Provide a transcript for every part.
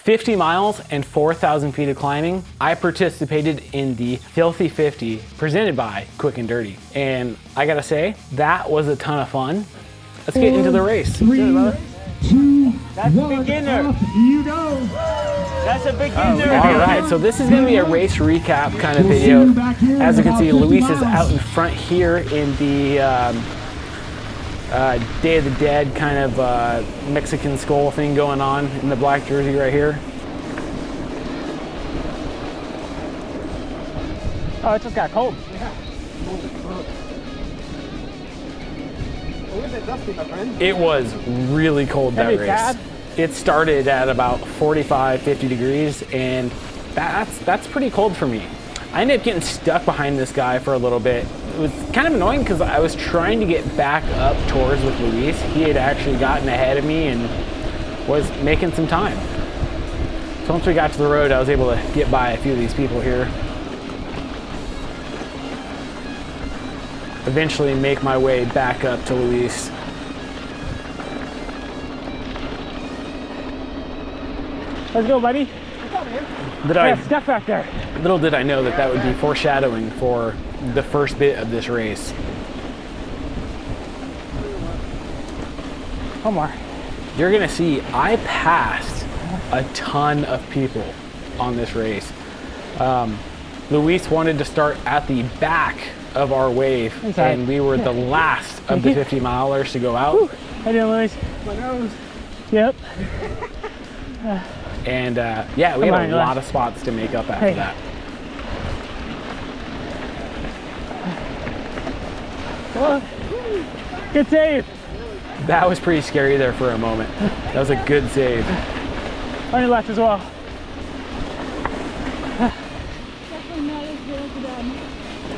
50 miles and 4,000 feet of climbing. I participated in the Filthy 50 presented by Quick and Dirty. And I gotta say, that was a ton of fun. Let's get into the race. 3, 2, That's 1, a beginner. off you go. That's a beginner. All right, so this is gonna be a race recap kind of video. As you can see, Luis is out in front here in the Day of the Dead kind of Mexican skull thing going on in the black jersey right here. Oh, it just got cold. It was really cold that race. Bad. It started at about 45, 50 degrees, and that's pretty cold for me. I ended up getting stuck behind this guy for a little bit. It was kind of annoying because I was trying to get back up towards with Luis. He had actually gotten ahead of me and was making some time. So once we got to the road, I was able to get by a few of these people here. Eventually make my way back up to Luis. Let's go, buddy. Stuck back there. Little did I know that that would be foreshadowing for the first bit of this race. One more. You're gonna see I passed a ton of people on this race. Luis wanted to start at the back of our wave, and we were the last of the 50 milers to go out. Whew. How you doing, Luis? My nose. Yep. And yeah, we had a lot of spots to make up after that. Well, good save. That was pretty scary there for a moment. That was a good save. On your left as well.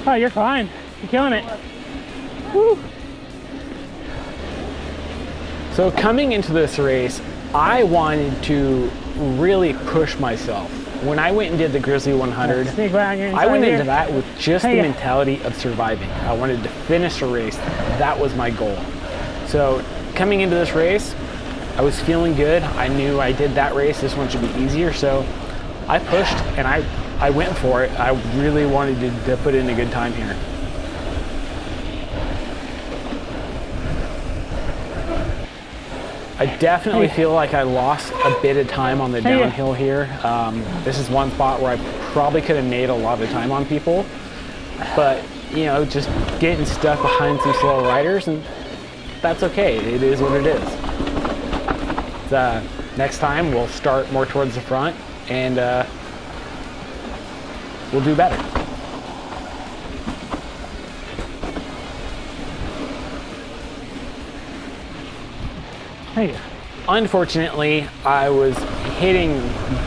Oh, you're fine. You're killing it. Woo. So coming into this race, I wanted to really push myself. When I went and did the Grizzly 100, I went into that with just the mentality of surviving. I wanted to finish a race. That was my goal. So coming into this race, I was feeling good. I knew I did that race. This one should be easier. So I pushed and I went for it. I really wanted to put in a good time here. I definitely feel like I lost a bit of time on the downhill here. This is one spot where I probably could have made a lot of time on people, but you know, just getting stuck behind some slow riders, and that's okay. It is what it is. Next time we'll start more towards the front, and we'll do better. Hey. Unfortunately, I was hitting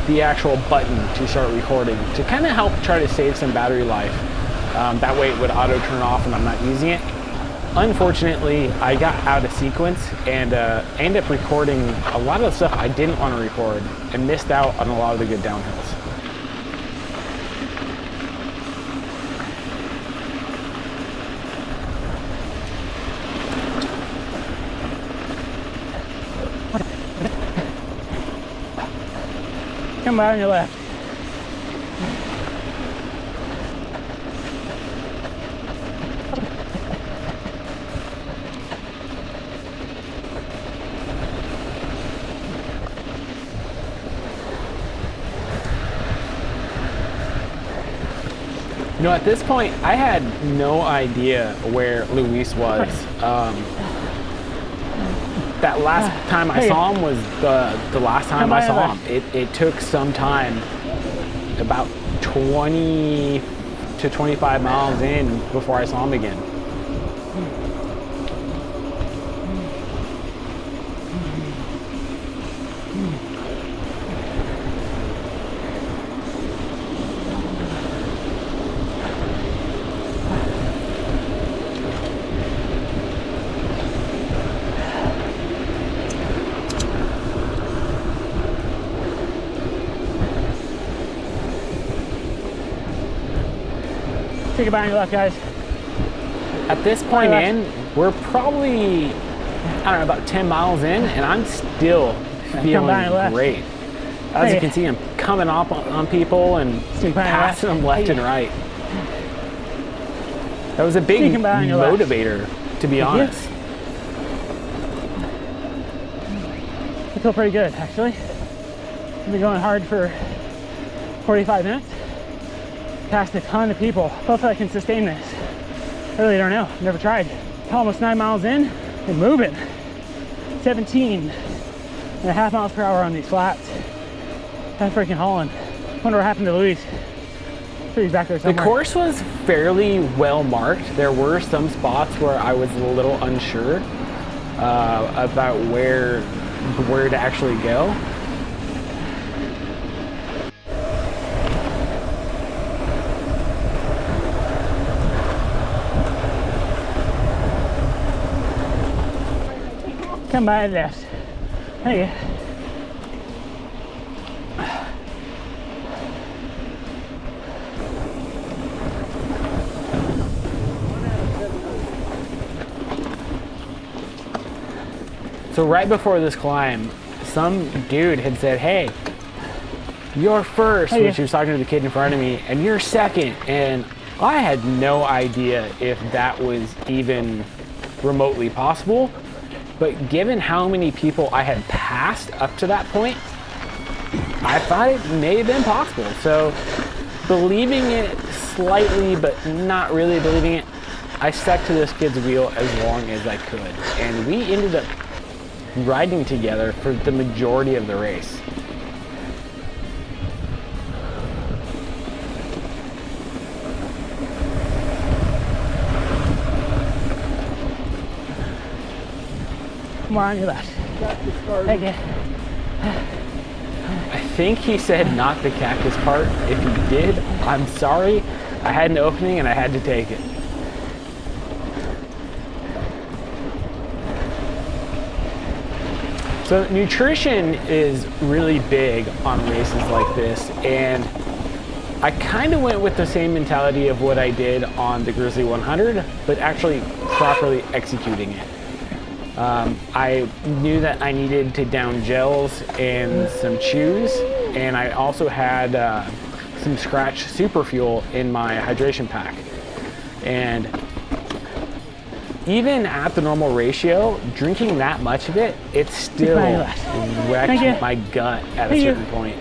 the actual button to start recording to kind of help try to save some battery life. That way it would auto turn off when I'm not using it. Unfortunately, I got out of sequence and ended up recording a lot of the stuff I didn't want to record and missed out on a lot of the good downhills. Come by on your left. You know, at this point, I had no idea where Luis was. That last time I saw him was the last time I saw him. It took some time, about 20 to 25 miles in before I saw him again. Take it by on your left, guys. At this point in, we're probably, I don't know, about 10 miles in, and I'm still feeling great. As you can see, I'm coming up on people and passing them left and right. That was a big motivator, to be honest. I feel pretty good, actually. I've been going hard for 45 minutes. Passed a ton of people. Hopefully I can sustain this. I really don't know. Never tried. Almost 9 miles in and moving. 17.5 miles per hour on these flats. That's freaking hauling. Wonder what happened to Luis. Sure he's back there somewhere. The course was fairly well marked. There were some spots where I was a little unsure about where to actually go. Come by the left. Hey. So right before this climb, some dude had said, "Hey, you're first," when she was talking to the kid in front of me, "and you're second." And I had no idea if that was even remotely possible. But given how many people I had passed up to that point, I thought it may have been possible. So believing it slightly, but not really believing it, I stuck to this kid's wheel as long as I could. And we ended up riding together for the majority of the race. More on your left. Thank you. I think he said not the cactus part. If he did, I'm sorry. I had an opening and I had to take it. So nutrition is really big on races like this, and I kind of went with the same mentality of what I did on the Grizzly 100, but actually properly executing it. I knew that I needed to down gels and some chews, and I also had some Scratch Super Fuel in my hydration pack. And even at the normal ratio, drinking that much of it, it still wrecked my gut at a certain point.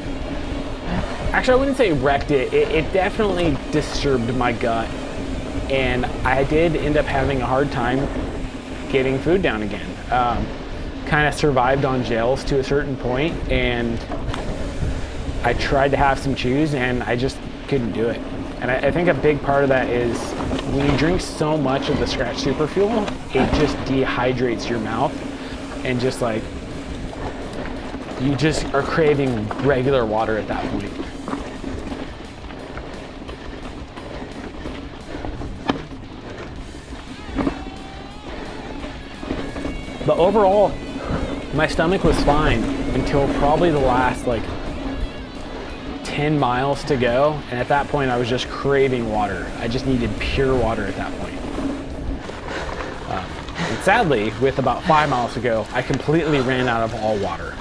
Actually, I wouldn't say wrecked it. It definitely disturbed my gut, and I did end up having a hard time getting food down again. Kind of survived on gels to a certain point, and I tried to have some chews and I just couldn't do it. And I think a big part of that is when you drink so much of the Scratch Super Fuel, it just dehydrates your mouth, and just like, you just are craving regular water at that point. But overall, my stomach was fine until probably the last like 10 miles to go. And at that point, I was just craving water. I just needed pure water at that point. And sadly, with about 5 miles to go, I completely ran out of all water.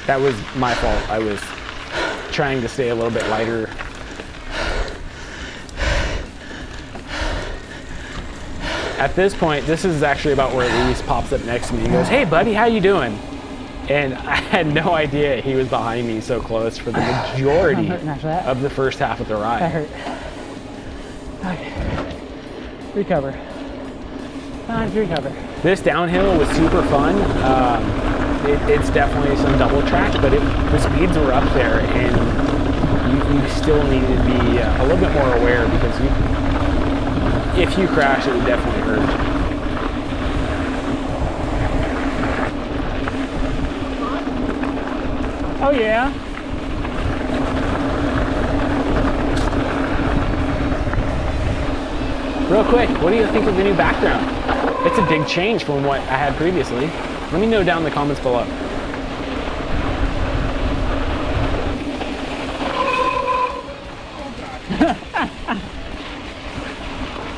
That was my fault. I was trying to stay a little bit lighter. At this point, this is actually about where Luis pops up next to me and goes, "Hey buddy, how you doing?" And I had no idea he was behind me so close for the majority of the first half of the ride. That hurt. Okay. Recover. Time to recover. This downhill was super fun. It's definitely some double track, but the speeds were up there, and you still need to be a little bit more aware, because if you crash, it would definitely hurt. Oh yeah. Real quick, what do you think of the new background? It's a big change from what I had previously. Let me know down in the comments below.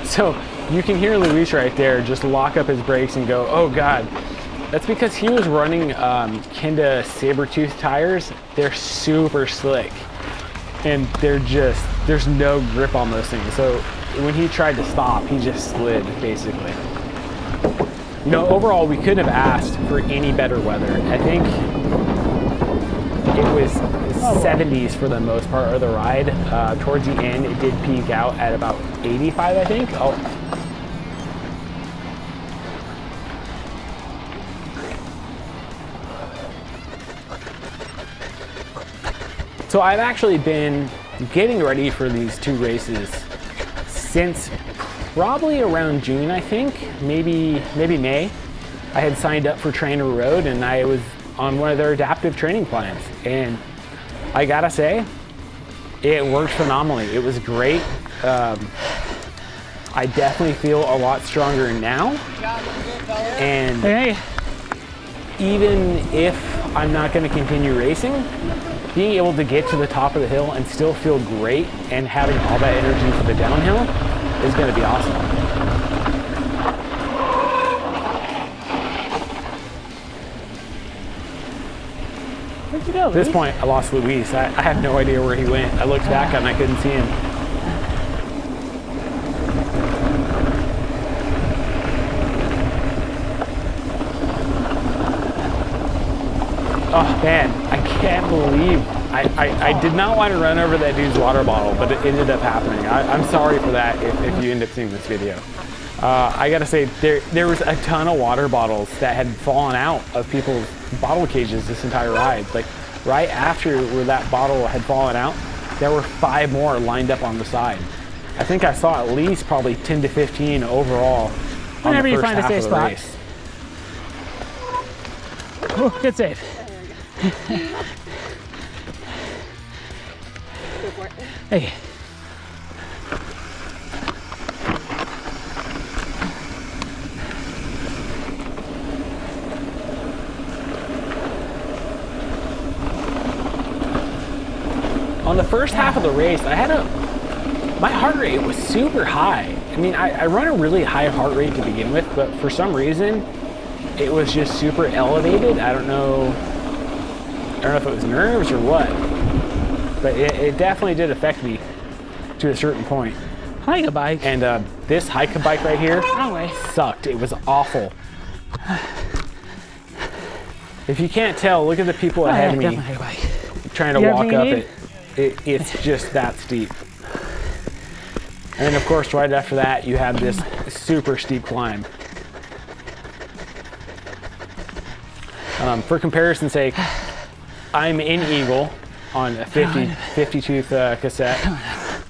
So you can hear Luis right there just lock up his brakes and go, "Oh God." That's because he was running Kinda Sabertooth tires. They're super slick, and there's no grip on those things. So when he tried to stop, he just slid, basically. You know, overall, we couldn't have asked for any better weather. I think it was 70s for the most part of the ride. Towards the end, it did peak out at about 85, I think. So I've actually been getting ready for these 2 races since probably around June, I think, maybe May. I had signed up for Trainer Road and I was on one of their adaptive training plans. And I gotta say, it worked phenomenally. It was great. I definitely feel a lot stronger now. And even if I'm not gonna continue racing, being able to get to the top of the hill and still feel great and having all that energy for the downhill is going to be awesome. Where'd you go, At this point, I lost Luis. I have no idea where he went. I looked back and I couldn't see him. Oh man, I can't believe I did not want to run over that dude's water bottle, but it ended up happening. I'm sorry for that if you end up seeing this video. I gotta say, there was a ton of water bottles that had fallen out of people's bottle cages this entire ride. Like right after where that bottle had fallen out, there were 5 more lined up on the side. I think I saw at least probably 10 to 15 overall on the first half of the race. Oh, good save. Hey. On the first half of the race, my heart rate was super high. I mean, I run a really high heart rate to begin with, but for some reason, it was just super elevated. I don't know if it was nerves or what, but it definitely did affect me to a certain point. Hike a bike. And this hike a bike right here sucked. It was awful. If you can't tell, look at the people ahead of me trying to walk up it. It's just that steep. And then of course, right after that, you have this super steep climb. For comparison's sake, I'm in Eagle on a 50 tooth cassette,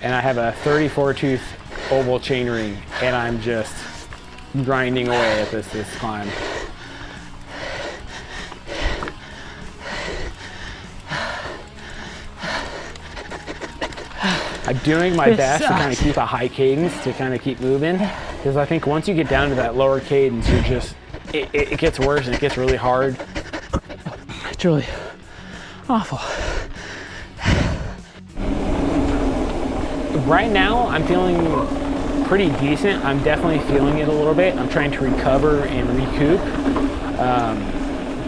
and I have a 34 tooth oval chainring, and I'm just grinding away at this climb. I'm doing my best to kind of keep a high cadence, to kind of keep moving, because I think once you get down to that lower cadence, you're just, it gets worse and it gets really hard. It's really awful. Right now, I'm feeling pretty decent. I'm definitely feeling it a little bit. I'm trying to recover and recoup.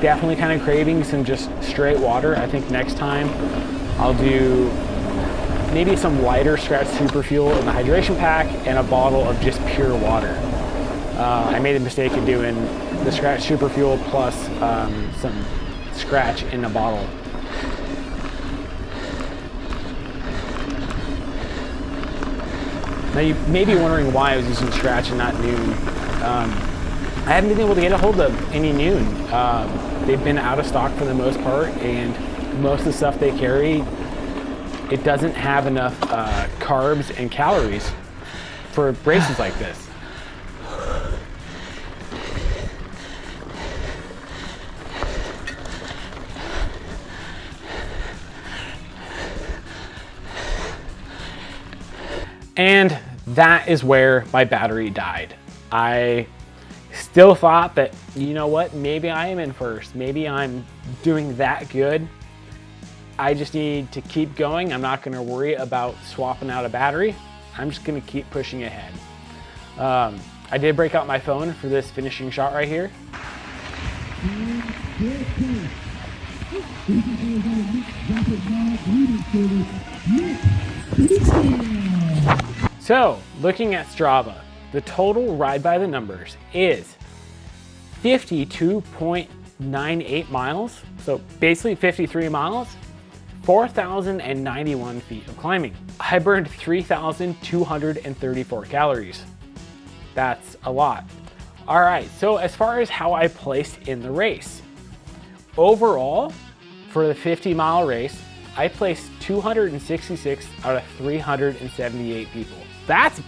Definitely kind of craving some just straight water. I think next time I'll do maybe some lighter Scratch Super Fuel in the hydration pack and a bottle of just pure water. I made a mistake of doing the Scratch Super Fuel plus some Scratch in a bottle. Now you may be wondering why I was using Scratch and not Noon. I haven't been able to get a hold of any Noon. They've been out of stock for the most part, and most of the stuff they carry, it doesn't have enough carbs and calories for races like this. And that is where my battery died. I still thought that, you know what, maybe I am in first. Maybe I'm doing that good. I just need to keep going. I'm not gonna worry about swapping out a battery. I'm just gonna keep pushing ahead. I did break out my phone for this finishing shot right here. So, looking at Strava, the total ride by the numbers is 52.98 miles, so basically 53 miles, 4,091 feet of climbing. I burned 3,234 calories. That's a lot. All right, so as far as how I placed in the race, overall, for the 50-mile race, I placed 266 out of 378 people. That's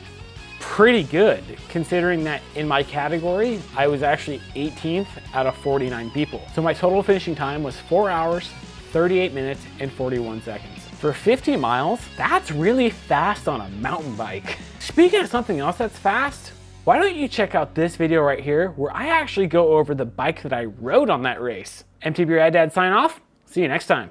pretty good, considering that in my category, I was actually 18th out of 49 people. So my total finishing time was 4 hours, 38 minutes, and 41 seconds. For 50 miles, that's really fast on a mountain bike. Speaking of something else that's fast, why don't you check out this video right here where I actually go over the bike that I rode on that race. MTB Rad Dad sign off. See you next time.